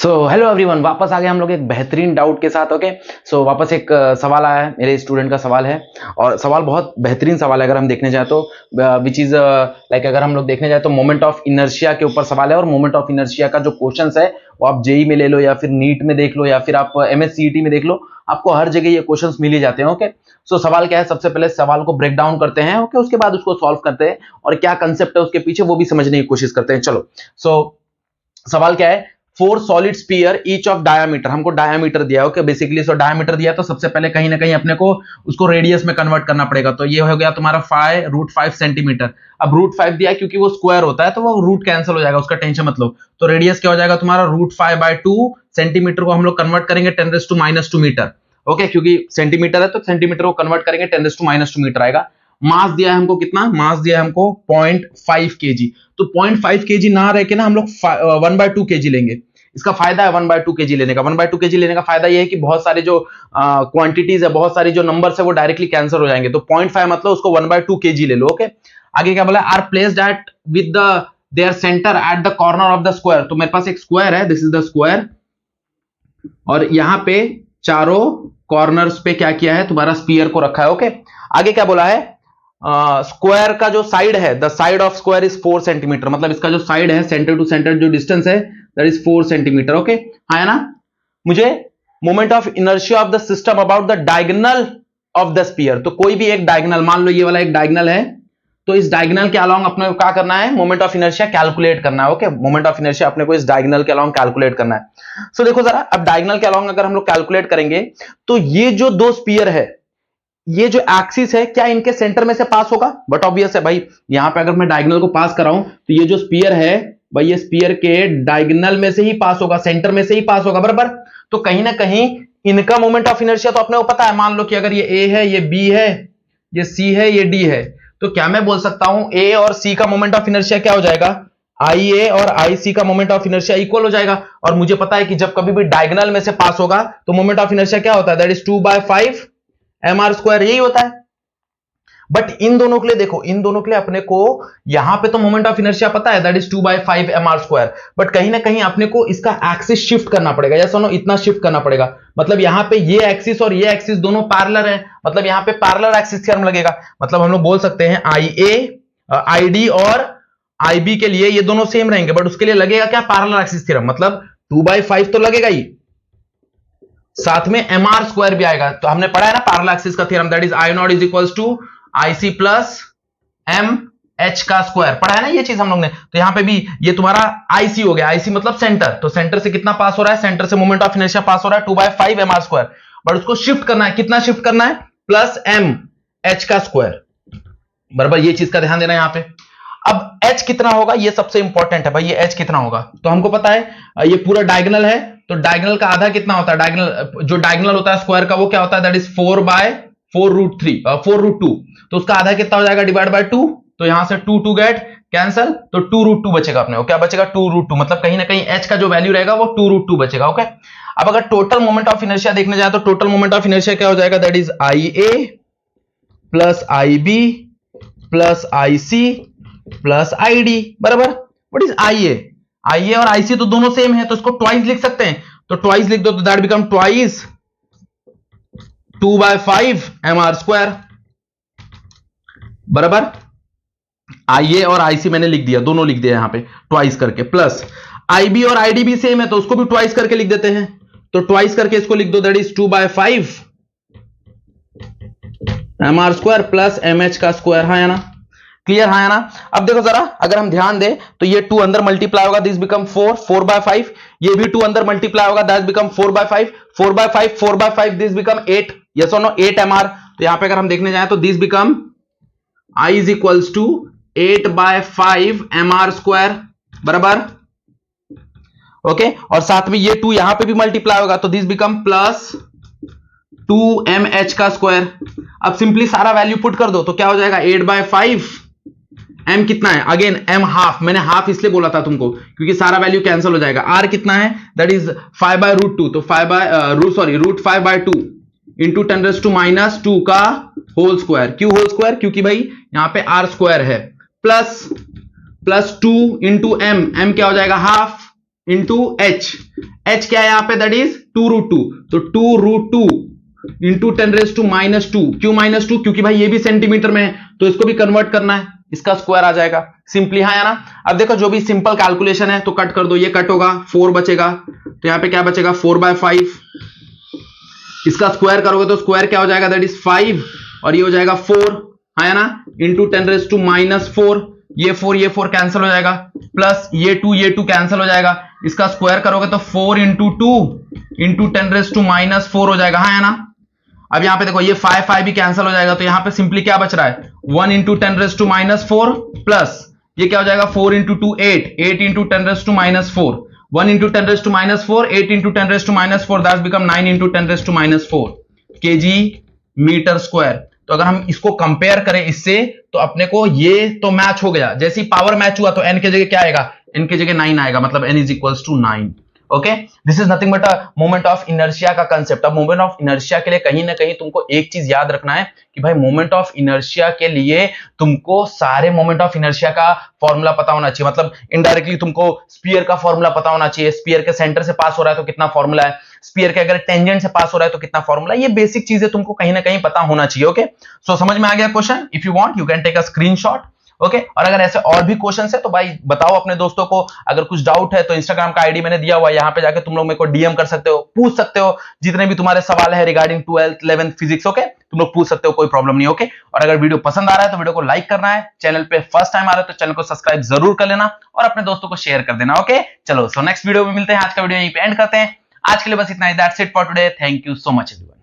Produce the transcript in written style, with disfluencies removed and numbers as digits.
Hello everyone, वापस आ गए हम लोग एक बेहतरीन डाउट के साथ। ओके, वापस एक सवाल आया है, मेरे स्टूडेंट का सवाल है और सवाल बहुत बेहतरीन सवाल है अगर हम देखने जाए तो, विच इज लाइक अगर हम लोग देखने जाए तो मोमेंट ऑफ इनर्शिया के ऊपर सवाल है। और मोमेंट ऑफ इनर्शिया का जो क्वेश्चंस है वो आप जेई में ले लो या फिर नीट में देख लो या फिर आप एमएससीईटी में देख लो, आपको हर जगह ये क्वेश्चंस मिल ही जाते हैं। ओके, सवाल क्या है, सबसे पहले सवाल को ब्रेक डाउन करते हैं। ओके, उसके बाद उसको सॉल्व करते हैं और क्या कंसेप्ट है उसके पीछे वो भी समझने की कोशिश करते हैं। चलो, सवाल क्या है, 4 solid sphere each of diameter, हमको डायामीटर दिया है। ओके, बेसिकली डायामीटर दिया तो सबसे पहले कहीं ना कहीं अपने को उसको रेडियस में कन्वर्ट करना पड़ेगा। तो ये हो गया तुम्हारा 5 सेंटीमीटर। अब √5 दिया है क्योंकि वो स्क्वायर होता है तो वो रूट कैंसिल हो जाएगा, उसका टेंशन मत लो। तो रेडियस क्या हो जाएगा तुम्हारा √5/2 सेंटीमीटर को हम लोग कन्वर्ट करेंगे 10⁻² मीटर। ओके, क्योंकि सेंटीमीटर है तो सेंटीमीटर को कन्वर्ट करेंगे 10⁻² मीटर आएगा। मास दिया है हमको कितना, मास दिया है हमको 0.5 kg। तो 0.5 kg ना रह के ना हम लोग 1/2 kg लेंगे। इसका फायदा है 1/2 kg लेने का। 1/2 kg लेने का फायदा ये है कि बहुत सारे जो क्वांटिटीज है, बहुत सारी जो नंबर्स है वो डायरेक्टली कैंसिल हो जाएंगे। तो 0.5 मतलब उसको 1/2 kg ले लो। ओके, आगे क्या बोला, are placed at with the their centre at the corner of the square. तो मेरे पास एक स्क्वायर है, दिस इज द स्क्वायर, और यहां पे चारों कॉर्नर्स पे क्या किया है, तुम्हारा स्पीयर को रखा है। ओके, आगे क्या बोला है, स्क्वायर का जो साइड है, the side of square is 4 centimetre, मतलब इसका जो साइड है सेंटर टू सेंटर जो डिस्टेंस है दैट इज 4 सेंटीमीटर। ओके, हाँ है ना। मुझे moment of inertia of the system about the diagonal of the sphere, तो कोई भी एक डायगोनल, मान लो ये वाला एक डायगोनल है, तो इस डायगोनल के अलोंग अपने को क्या करना है, मोमेंट ऑफ इनर्शिया कैलकुलेट करना है। ओके, मोमेंट ऑफ इनर्शिया अपने को इस डायगोनल के अलोंग कैलकुलेट करना है। देखो जरा, अब डायगोनल के अलोंग अगर हम लोग कैलकुलेट करेंगे तो ये जो दो स्पीयर है, ये जो एक्सिस है, क्या इनके सेंटर में से पास होगा? बट ऑब्वियस है भाई, यहां पे अगर मैं डायगोनल को पास कर रहा हूं तो ये जो स्पीयर है भाई, ये स्पीयर के डायगोनल में से ही पास होगा, सेंटर में से ही पास होगा, बराबर। तो कहीं ना कहीं इनका मोमेंट ऑफ इनर्शिया तो अपने को पता है। मान लो कि अगर ये ए है, ये बी है, ये सी है, ये डी है, तो क्या मैं बोल सकता हूं ए और सी का मोमेंट ऑफ इनर्शिया क्या हो जाएगा, आई ए और आई सी का मोमेंट ऑफ इनर्शिया इक्वल हो जाएगा। और मुझे पता है कि जब कभी भी डायगोनल में से पास होगा तो मोमेंट ऑफ इनर्शिया क्या होता है, दैट इज 2/5 mr², यही होता है। बट इन दोनों के लिए देखो, इन दोनों के लिए अपने को यहां पे तो मोमेंट ऑफ इनर्शिया पता है, दैट इज 2/5 mr², बट कहीं ना कहीं अपने को इसका एक्सिस शिफ्ट करना पड़ेगा, या सुनो इतना शिफ्ट करना पड़ेगा। मतलब यहां पे ये एक्सिस और ये एक्सिस दोनों पैरेलल है, मतलब यहां पे पैरेलल एक्सिस थ्योरम लगेगा। मतलब हम लोग बोल सकते हैं आईडी और आईबी के लिए ये दोनों सेम रहेंगे, बट उसके लिए लगेगा क्या, पैरेलल एक्सिस थ्योरम। मतलब 2/5 तो लगेगा ही, साथ में mr² भी आएगा। तो हमने पढ़ा है ना पैरेलल एक्सिस का theorem, that is I0 is equals to IC plus MH का स्क्वायर, पढ़ा है ना ये चीज हम लोग ने। तो यहां पे भी ये तुम्हारा IC हो गया, IC मतलब सेंटर, तो सेंटर से कितना पास हो रहा है, सेंटर से मोमेंट ऑफ इनर्शिया पास हो रहा है 2/5 mr², बट उसको शिफ्ट करना है, कितना शिफ्ट करना है, प्लस MH का स्क्वायर, बराबर। ये चीज का ध्यान देना है यहां पे। अब H कितना होगा, ये सबसे इंपॉर्टेंट है भाई, ये H कितना होगा। तो हमको पता है ये पूरा डायगोनल है, तो डायगोनल का आधा कितना होता है, डायगोनल जो डायगोनल होता है स्क्वायर का वो क्या होता है, दैट इज 4/4√2, तो उसका आधा कितना हो जाएगा, डिवाइड बाय 2। तो यहां से 2 गेट कैंसल, तो 2√2 बचेगा अपने को, क्या बचेगा, 2√2, मतलब कहीं ना कहीं H का जो वैल्यू रहेगा वो 2√2 बचेगा। ओके, अब अगर टोटल मोमेंट ऑफ इनर्शिया देखने जाए तो टोटल मोमेंट ऑफ इनर्शिया क्या हो जाएगा, that is IA plus IB plus IC plus ID, बराबर। व्हाट इज IA और IC तो दोनों सेम है, तो इसको ट्वाइस लिख सकते हैं, तो ट्वाइस लिख दो, तो दैट बिकम ट्वाइस 2/5 mr², बराबर। IA और IC मैंने लिख दिया, दोनों लिख दिया यहां पे ट्वाइस करके, प्लस IB और ID भी सेम है तो उसको भी ट्वाइस करके लिख देते हैं, तो ट्वाइस करके इसको लिख दो, that is 2/5 mr² plus MH का स्क्वायर, हाँ या ना, क्लियर, हाँ या ना। अब देखो जरा, अगर हम ध्यान दें तो ये 2 अंदर मल्टीप्लाई होगा, दिस बिकम 4/5, ये भी 2 अंदर मल्टीप्लाई होगा, that become 4/5, this become 8, yes और नो, 8 mr। तो यहां पे अगर हम देखने जाएं तो this become I is equals to 8/5 mr², बराबर। ओके, और साथ में ये 2 यहां पे भी मल्टीप्लाई होगा, तो दिस बिकम प्लस 2mH का स्क्वायर। अब सिंपली सारा वैल्यू पुट कर दो, तो क्या हो जाएगा, 8/5, m कितना है, अगेन m हाफ, मैंने हाफ इसलिए बोला था तुमको क्योंकि सारा वैल्यू कैंसिल हो जाएगा। r कितना है, दैट इज 5/√2, तो √5/2 इंटू 10⁻² का होल स्क्वायर। क्यों होल स्क्वायर, क्योंकि भाई यहां पे r² है, प्लस 2 इंटू m क्या हो जाएगा, हाफ इंटू H, h क्या है यहाँ पे, दैट इज 2√2, तो 2√2 इंटू 10⁻²। क्यों -2? क्योंकि भाई ये भी सेंटीमीटर में है, तो इसको भी कन्वर्ट करना है, इसका स्क्वायर आ जाएगा सिंपली, हाँ या ना। अब देखो जो भी सिंपल कैलकुलेशन है तो कट कर दो, ये कट होगा, 4 बचेगा, तो यहाँ पे क्या बचेगा, 4/5। इसका स्क्वायर करोगे तो स्क्वायर क्या हो जाएगा, दैट इज 5, और ये हो जाएगा 4, हाँ या ना, इंटू 10⁻⁻4। ये 4 कैंसिल हो जाएगा, प्लस ये 2 कैंसिल हो जाएगा। इसका स्क्वायर करोगे तो 4 इंटू 2 इंटू 10⁻⁻4 हो जाएगा, हाँ या ना। अब यहां पे देखो ये 5 भी कैंसिल हो जाएगा, तो यहां पे सिंपली क्या बच रहा है, 1 इंटू 10⁻⁻4 प्लस ये क्या हो जाएगा, 4 into 2 8 into 10⁻⁻4, 1 into 10⁻⁻4, 8 into 10⁻⁻4, that's become 9 into 10⁻⁻4 KG metre square. तो अगर हम इसको कंपेयर करें इससे, तो अपने को ये तो मैच हो गया, जैसे ही पावर मैच हुआ तो n के जगह क्या आएगा, n के जगह 9 आएगा, मतलब n is equals to 9। Okay, this is nothing but a moment of inertia का कंसेप्ट। अब मोमेंट ऑफ इनर्शिया के लिए कहीं ना कहीं तुमको एक चीज याद रखना है कि भाई मोमेंट ऑफ इनर्शिया के लिए तुमको सारे मोमेंट ऑफ इनर्शिया का फॉर्मूला पता होना चाहिए, मतलब इनडायरेक्टली तुमको स्पीयर का फॉर्मूला पता होना चाहिए, स्पीयर के सेंटर से पास हो रहा है तो कितना फॉर्मूला है, स्पीयर के अगर टेंजेंट से पास हो रहा है तो कितना फॉर्मूला है, ये बेसिक चीजें तुमको कहीं ना कहीं पता होना चाहिए। ओके, सो समझ में आ गया question? If you want you can take a screenshot. Okay, और अगर ऐसे और भी क्वेश्चन है तो भाई बताओ अपने दोस्तों को। अगर कुछ डाउट है तो इंस्टाग्राम का आईडी मैंने दिया हुआ है, यहाँ पे जाके तुम लोग मेरे को डीएम कर सकते हो, पूछ सकते हो जितने भी तुम्हारे सवाल है regarding 12th 11th physics. Okay, तुम लोग पूछ सकते हो, कोई प्रॉब्लम नहीं। ओके, और अगर वीडियो पसंद आ रहा है तो वीडियो को लाइक करना है, चैनल पे फर्स्ट टाइम आ रहा है तो चैनल को सब्सक्राइब जरूर कर लेना और अपने दोस्तों को शेयर कर देना। ओके, चलो सो नेक्स्ट वीडियो में मिलते हैं। आज का वीडियो यहीं पे एंड करते हैं। आज के लिए बस इतना ही, that's it for today. Thank you so much everyone.